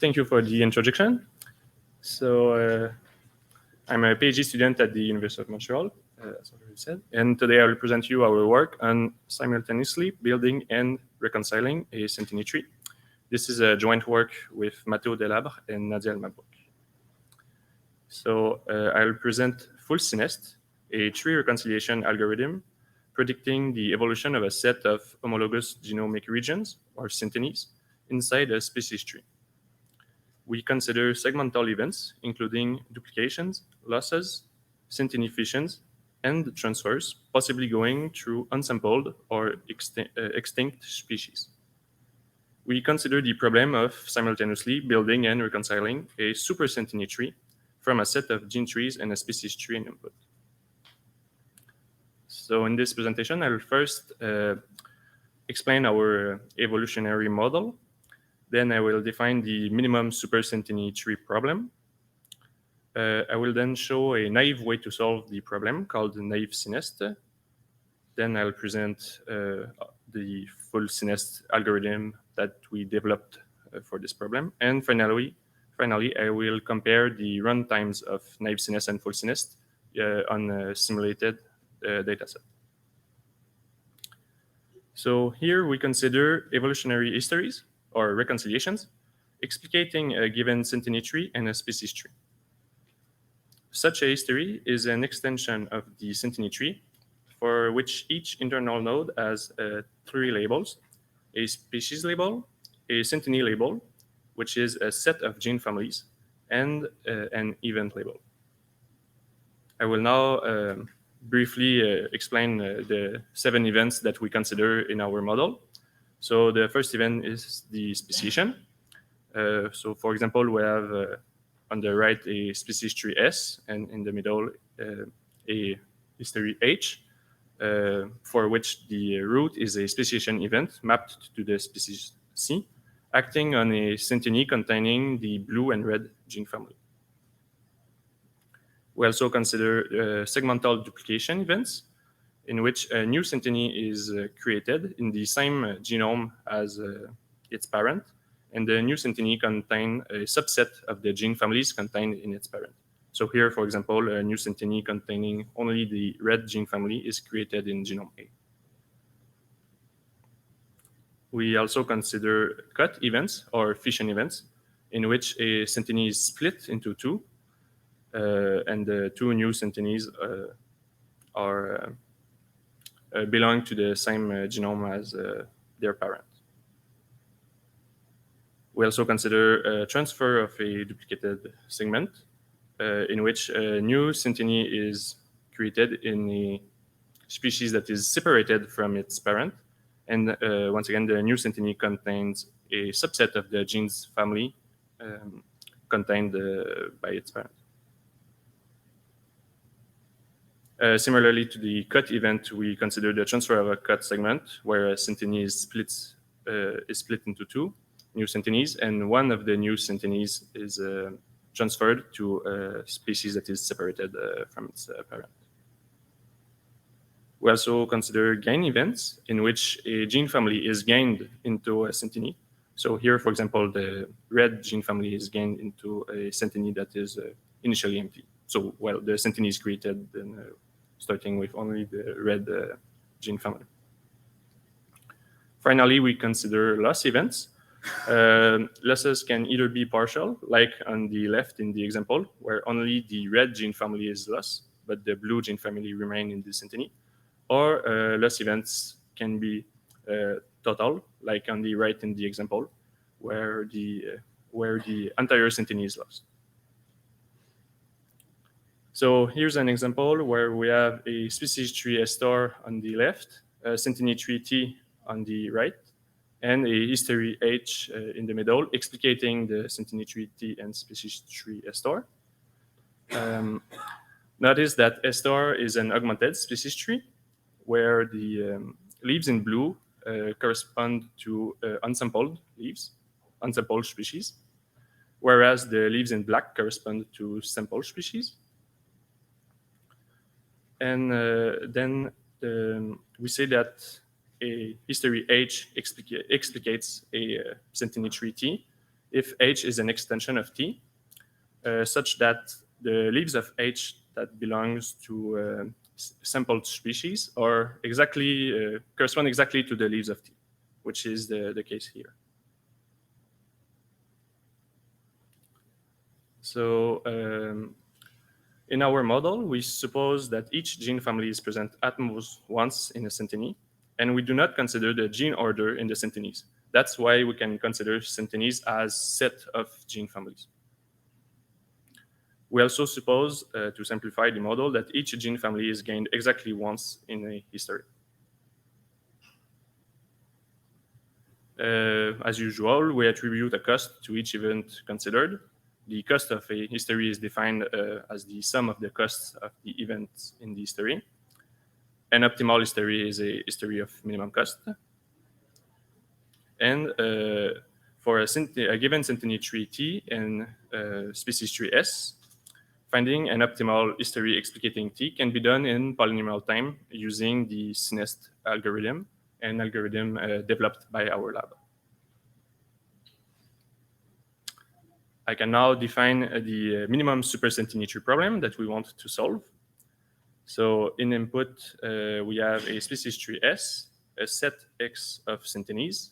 Thank you for the introduction. So I'm a PhD student at the University of Montreal, as already said, and today I will present you our work on simultaneously building and reconciling a Synteny tree. This is a joint work with Mathieu Delabre and Nadia Elmabrouk. So I will present full Synest, a tree reconciliation algorithm predicting the evolution of a set of homologous genomic regions, or Synthenies, inside a species tree. We consider segmental events, including duplications, losses, Synteny fissions, and transfers, possibly going through unsampled or extinct species. We consider the problem of simultaneously building and reconciling a super Synteny tree from a set of gene trees and a species tree in input. So in this presentation, I will first explain our evolutionary model. Then I will define the minimum super Synteny tree problem. I will then show a naive way to solve the problem called the naive Synest. Then I'll present the full Synest algorithm that we developed for this problem. And finally, I will compare the run times of naive Synest and full Synest on a simulated dataset. So here we consider evolutionary histories, or reconciliations, explicating a given Synteny tree and a species tree. Such a history is an extension of the Synteny tree, for which each internal node has 3 labels: a species label, a Synteny label, which is a set of gene families, and an event label. I will now briefly explain the 7 events that we consider in our model. So the first event is the speciation. So for example, we have on the right a species tree S, and in the middle a history H, for which the root is a speciation event mapped to the species C, acting on a Synteny containing the blue and red gene family. We also consider segmental duplication events, in which a new Synteny is created in the same genome as its parent, and the new Synteny contains a subset of the gene families contained in its parent. So here, for example, a new Synteny containing only the red gene family is created in genome A. We also consider cut events, or fission events, in which a Synteny is split into 2, and the 2 new Syntenys belong to the same genome as their parent. We also consider a transfer of a duplicated segment, in which a new Synteny is created in a species that is separated from its parent. And once again, the new Synteny contains a subset of the genes family contained by its parent. Similarly to the cut event, we consider the transfer of a cut segment, where a Synteny is split into 2 new Syntenys, and one of the new Syntenys is transferred to a species that is separated from its parent. We also consider gain events, in which a gene family is gained into a Synteny. So here, for example, the red gene family is gained into a Synteny that is initially empty. So, well, the Synteny is created starting with only the red gene family. Finally, we consider loss events. Losses can either be partial, like on the left in the example, where only the red gene family is lost, but the blue gene family remain in the Synteny, or loss events can be total, like on the right in the example, where the entire Synteny is lost. So here's an example where we have a species tree S star on the left, a Synteny tree T on the right, and a history H in the middle, explicating the Synteny tree T and species tree S star. Notice that S star is an augmented species tree, where the leaves in blue correspond to unsampled leaves, unsampled species, whereas the leaves in black correspond to sampled species. And then we say that a history H explicates a Synteny tree T, if H is an extension of T, such that the leaves of H that belongs to sampled species are exactly correspond exactly to the leaves of T, which is the case here. So in our model, we suppose that each gene family is present at most once in a synteny, and we do not consider the gene order in the synthenies. That's why we can consider synthenies as set of gene families. We also suppose, to simplify the model, that each gene family is gained exactly once in a history. As usual, we attribute a cost to each event considered. The cost of a history is defined as the sum of the costs of the events in the history. An optimal history is a history of minimum cost. And for a given synteny tree T and species tree S, finding an optimal history explicating T can be done in polynomial time using the SNEST algorithm, an algorithm developed by our lab. I can now define the minimum supersynteny tree problem that we want to solve. So in input, we have a species tree S, a set X of synthenies,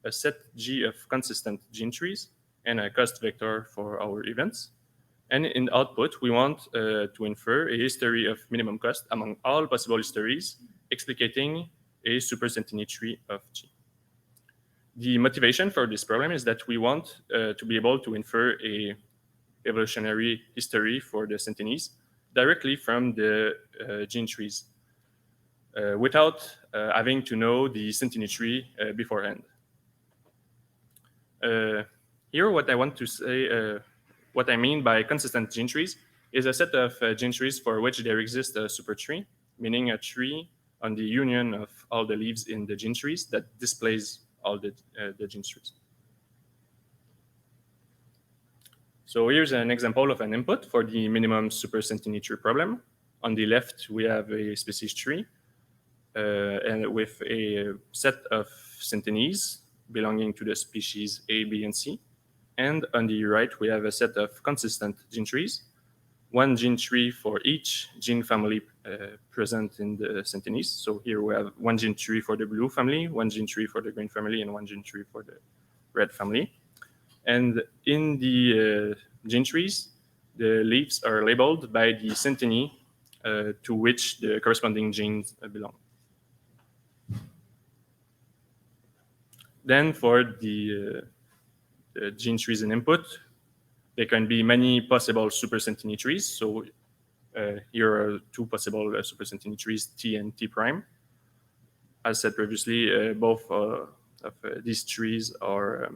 a set G of consistent gene trees, and a cost vector for our events. And in output, we want to infer a history of minimum cost among all possible histories, explicating a supersynteny tree of G. The motivation for this problem is that we want to be able to infer a evolutionary history for the synthenies directly from the gene trees without having to know the synteny tree beforehand. Here, what I want to say, what I mean by consistent gene trees is a set of gene trees for which there exists a supertree, meaning a tree on the union of all the leaves in the gene trees that displays all the gene trees. So here's an example of an input for the minimum supersynteny tree problem. On the left, we have a species tree and with a set of synthenies belonging to the species A, B, and C. And on the right, we have a set of consistent gene trees, one gene tree for each gene family present in the synthenies. So here we have one gene tree for the blue family, one gene tree for the green family, and one gene tree for the red family. And in the gene trees, the leaves are labeled by the synteny to which the corresponding genes belong. Then for the gene trees in input, there can be many possible supersynteny trees. So here are two possible supersynteny trees, T and T prime. As said previously, both of these trees are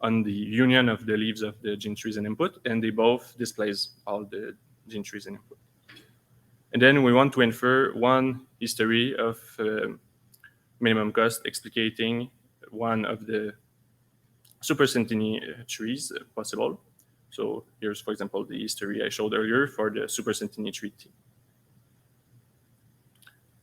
on the union of the leaves of the gene trees in input, and they both displays all the gene trees in input. And then we want to infer one history of minimum cost explicating one of the supersynteny trees possible. So here's, for example, the history I showed earlier for the supersynteny tree T.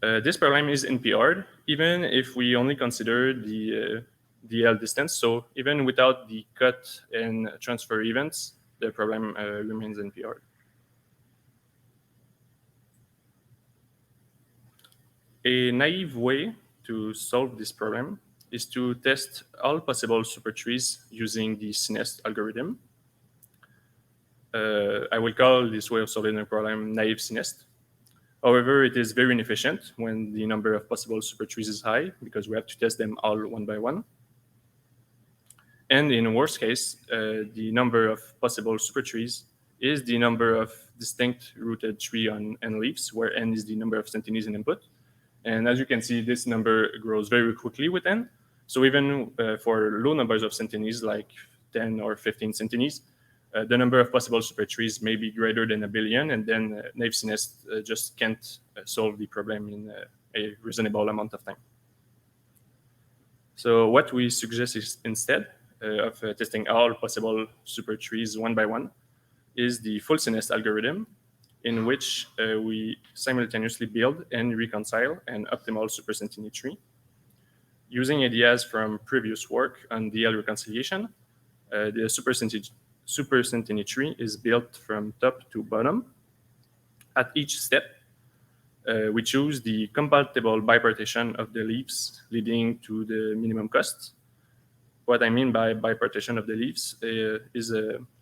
This problem is NPR'd, even if we only consider the DL distance. So even without the cut and transfer events, the problem remains NPR'd. A naive way to solve this problem is to test all possible supertrees using the SNEST algorithm. I will call this way of solving the problem naive SNEST. However, it is very inefficient when the number of possible supertrees is high because we have to test them all one by one. And in worst case, the number of possible supertrees is the number of distinct rooted tree on N leaves, where N is the number of synthenies in input. And as you can see, this number grows very quickly with N. So even for low numbers of synthenies, like 10 or 15 synthenies, the number of possible supertrees may be greater than 1 billion, and then naive SNEST just can't solve the problem in a reasonable amount of time. So what we suggest is instead of testing all possible supertrees one by one is the full SNEST algorithm, in which we simultaneously build and reconcile an optimal supersynteny tree using ideas from previous work on DL reconciliation The super Synteny tree is built from top to bottom. At each step, we choose the compatible bipartition of the leaves leading to the minimum cost. What I mean by bipartition of the leaves is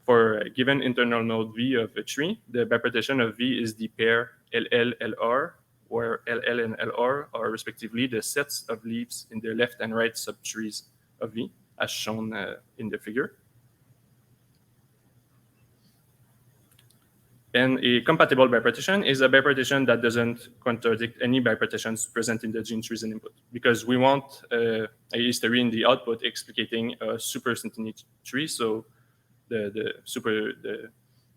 for a given internal node V of a tree, the bipartition of V is the pair LL, LR, where LL and LR are respectively the sets of leaves in the left and right subtrees of V, as shown in the figure. And a compatible bipartition is a bipartition that doesn't contradict any bipartitions present in the gene trees and input, because we want a history in the output explicating a super Synteny tree. So the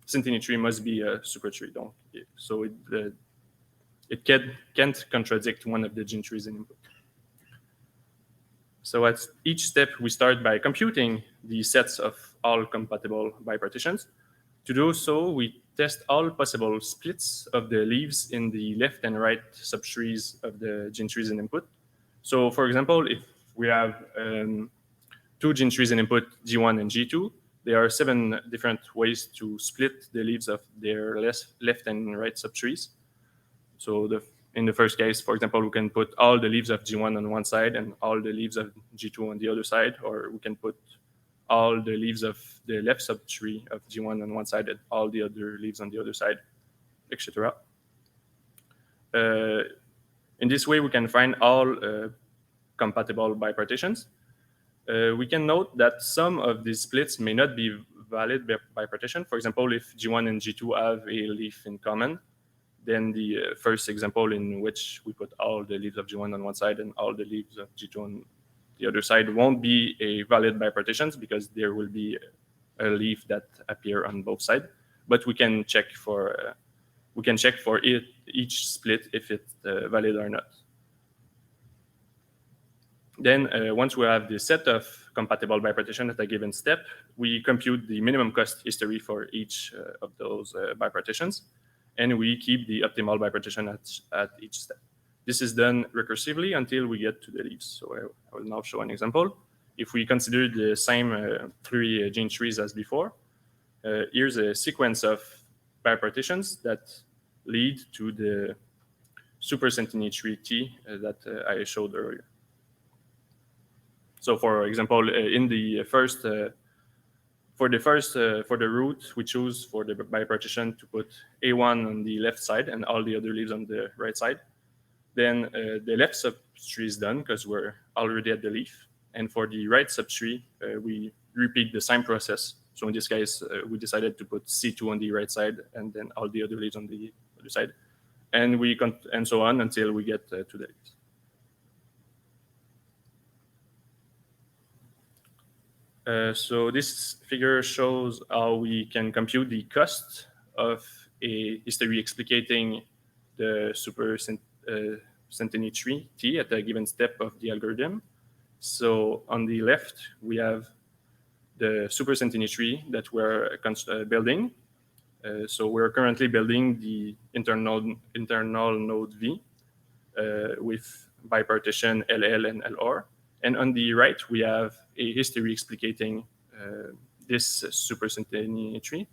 Synteny tree must be a super tree. So it can't contradict one of the gene trees and input. So at each step, we start by computing the sets of all compatible bipartitions. To do so, we test all possible splits of the leaves in the left and right subtrees of the gene trees and input. So for example, if we have two gene trees in input, G1 and G2, there are 7 different ways to split the leaves of their left and right subtrees. So in the first case, for example, we can put all the leaves of G1 on one side and all the leaves of G2 on the other side, or we can put all the leaves of the left subtree of G1 on one side and all the other leaves on the other side, etc. In this way, we can find all compatible bipartitions. We can note that some of these splits may not be valid bipartition. For example, if G1 and G2 have a leaf in common, then the first example in which we put all the leaves of G1 on one side and all the leaves of G2 on the other side won't be a valid bipartitions because there will be a leaf that appear on both sides. But we can check for each split if it's valid or not. Then once we have the set of compatible bipartition at a given step, we compute the minimum cost history for each of those bipartitions, and we keep the optimal bipartition at each step. This is done recursively until we get to the leaves. So I will now show an example. If we consider the same 3 gene trees as before, here's a sequence of bipartitions that lead to the super Synteny tree T that I showed earlier. So for example, in the first, for the root, we choose for the bipartition to put A1 on the left side and all the other leaves on the right side. Then the left subtree is done because we're already at the leaf. And for the right subtree, we repeat the same process. So in this case, we decided to put C2 on the right side and then all the other leaves on the other side. And and so on until we get to the leaves. So this figure shows how we can compute the cost of a history explicating the super Synteny tree T at a given step of the algorithm. So on the left, we have the super Synteny tree that we're building. So we're currently building the internal node V with bipartition LL and LR. And on the right, we have a history explicating this super Synteny tree.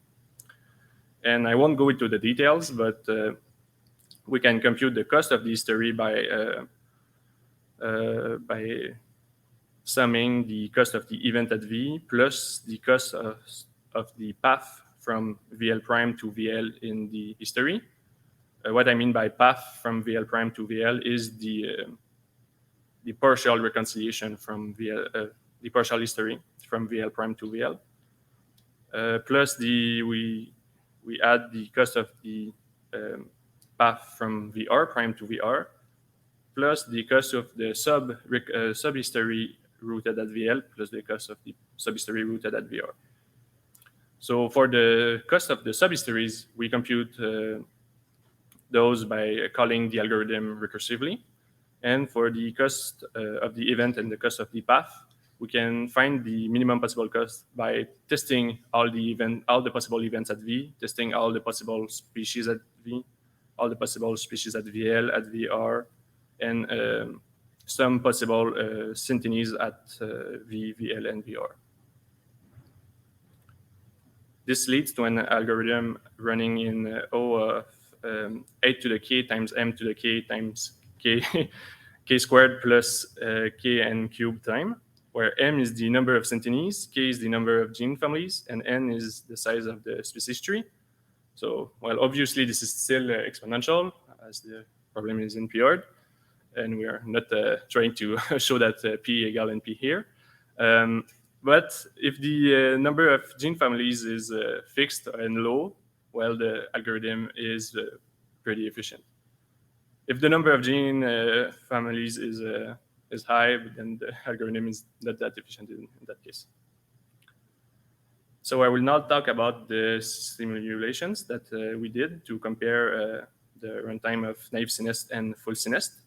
And I won't go into the details, but we can compute the cost of the history by summing the cost of the event at V plus the cost of the path from VL prime to VL in the history. What I mean by path from VL prime to VL is the partial reconciliation from VL, the partial history from VL prime to VL, plus we add the cost of the path from VR prime to VR, plus the cost of the sub-history rooted at VL, plus the cost of the sub-history rooted at VR. So for the cost of the sub-histories, we compute those by calling the algorithm recursively. And for the cost of the event and the cost of the path, we can find the minimum possible cost by testing all the possible events at V, testing all the possible species at V, all the possible species at VL, at VR, and some possible Syntenes at V, VL, and VR. This leads to an algorithm running in O of 8 to the k times m to the k times k, k squared plus k n cubed time, where m is the number of Syntenes, k is the number of gene families, and n is the size of the species tree. So, well, obviously this is still exponential, as the problem is NPR'd, and we are not trying to show that p equal np here. But if the number of gene families is fixed and low, well, the algorithm is pretty efficient. If the number of gene families is high, then the algorithm is not that efficient in that case. So I will now talk about the simulations that we did to compare the runtime of naive CNEST and full CNEST.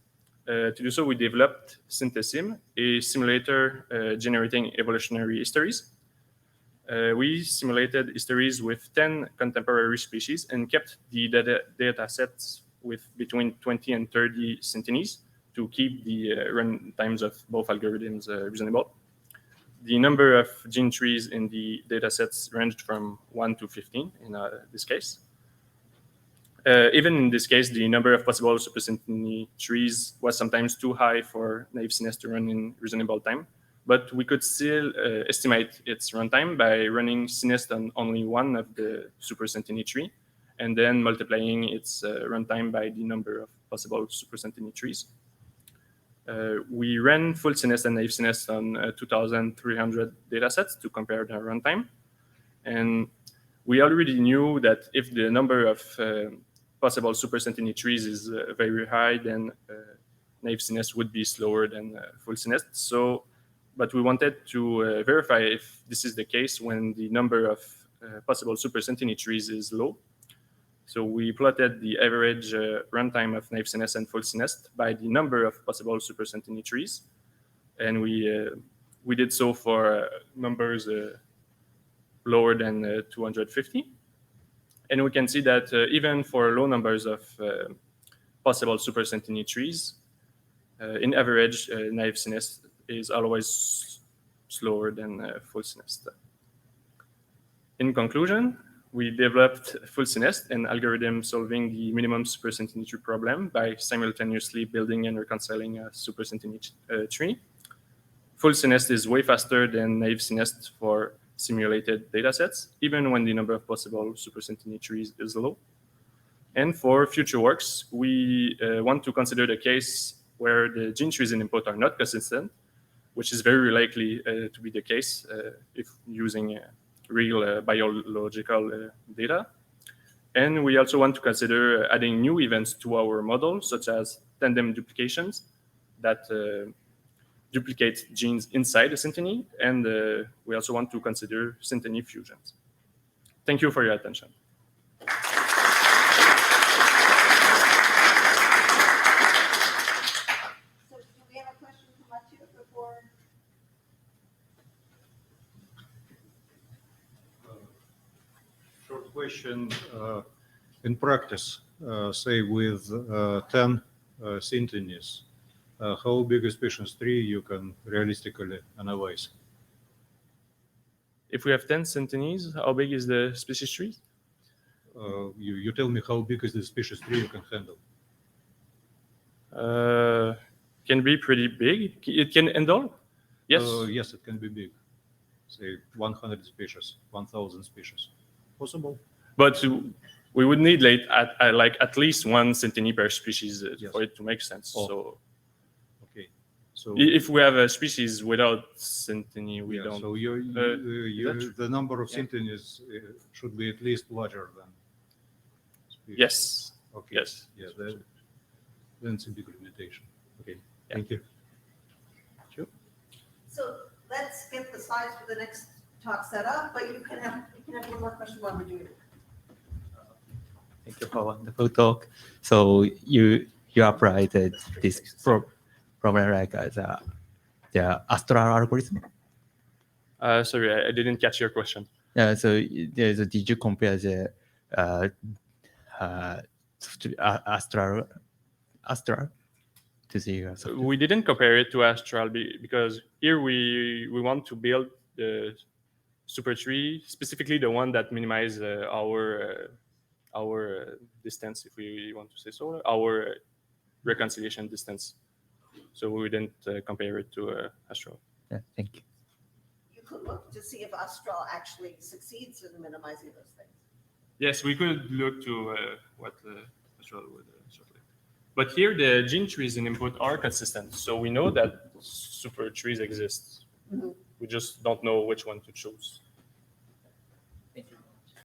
To do so, we developed Syntesim, a simulator generating evolutionary histories. We simulated histories with 10 contemporary species and kept the data sets with between 20 and 30 Syntenes to keep the run times of both algorithms reasonable. The number of gene trees in the data sets ranged from 1 to 15 in this case. Even in this case, the number of possible supersynteny trees was sometimes too high for naive CNEST to run in reasonable time, but we could still estimate its runtime by running CNEST on only one of the supersynteny tree, and then multiplying its runtime by the number of possible supersynteny trees. We ran full CNEST and naive CNEST on 2,300 datasets to compare their runtime. And we already knew that if the number of possible supersynteny trees is very high, then naive CNEST would be slower than full CNEST. So, but we wanted to verify if this is the case when the number of possible supersynteny trees is low. So we plotted the average runtime of naive CNEST and full CNEST by the number of possible supersynteny trees. And we did so for numbers lower than 250. And we can see that even for low numbers of possible supersynteny trees, in average, naive CNEST is always slower than full CNEST. In conclusion, we developed full CNEST, an algorithm solving the minimum supersynteny tree problem by simultaneously building and reconciling a supersynteny tree. Full CNEST is way faster than naive CNEST for simulated datasets, even when the number of possible supersynteny trees is low. And for future works, we want to consider the case where the gene trees in input are not consistent, which is very likely to be the case if using real biological data. And we also want to consider adding new events to our model, such as tandem duplications that duplicate genes inside a synteny. And we also want to consider synteny fusions. Thank you for your attention. So do we have a question from Mathieu before? Short question. In practice, say with 10 syntenes, how big a species tree you can realistically analyze? If we have 10 syntenes, how big is the species tree? You tell me how big is the species tree you can handle. Can be pretty big. It can handle? Yes. Yes, it can be big. Say 100 species, 1,000 species. Possible. But we would need at least one synteny per species Yes. for it to make sense. Oh. So Okay. So if we have a species without synteny, we don't. So the number of syntenes should be at least larger than species. Yes. Okay. Yes. Yeah. Then it's a big limitation. Okay. Thank you. So let's get the slides for the next talk set up, but you can have one more question while we're doing it. Thank you for wonderful talk. So you applied this problem like the astral algorithm. Sorry, I didn't catch your question. So did you compare the astral to the We didn't compare it to Astral because here we want to build the super tree, specifically the one that minimize our distance, if we want to say so, our reconciliation distance. So we didn't compare it to Astral. Yeah, thank you. You could look to see if Austral actually succeeds in minimizing those things. Yes, we could look to what Astral would shortly. But here, the gene trees in input are consistent. So we know that super trees exist. Mhm. We just don't know which one to choose.